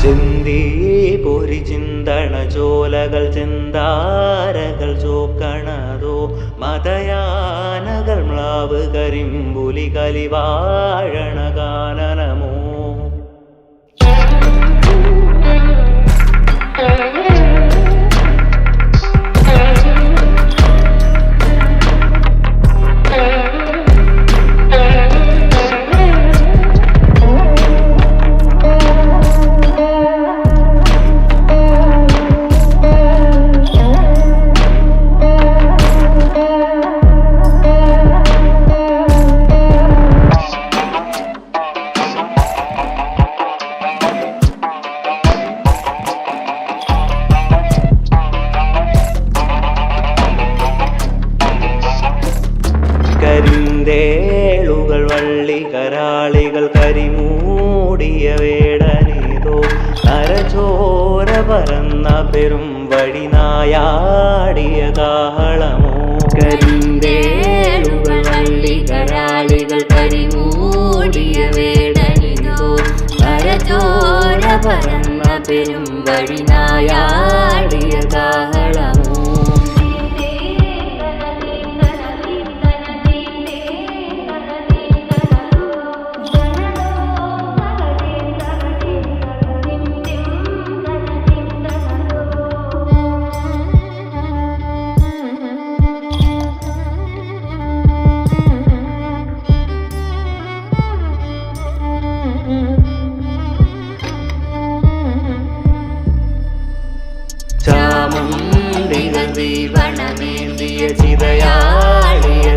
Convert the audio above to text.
ചിന്തി പൊരി ചിന്തണ ജോലകൾ ചിന്താരകൾ ചോക്കണതോ മതയാനകൾ മ്ലാവ് കരിമ്പുലി കലിവാഴണ കാനനമോ. കരിന്തേളുകൾ വള്ളി കരാളികൾ കരിമൂടിയ വേടനേതോ നരചോര പരന്ന പെരും വഴി നായാടിയ കാഹളമോ. കരിന്തേളുകൾ വള്ളി കരാളികൾ കരിമൂടിയ വേടനേതോ നരചോര പരന്ന പെരും വഴി നായാടിയ കാഹളമോ. ചാമുണ്ടികൾ ദീപണമേന്തിയ ചിതയാളിയ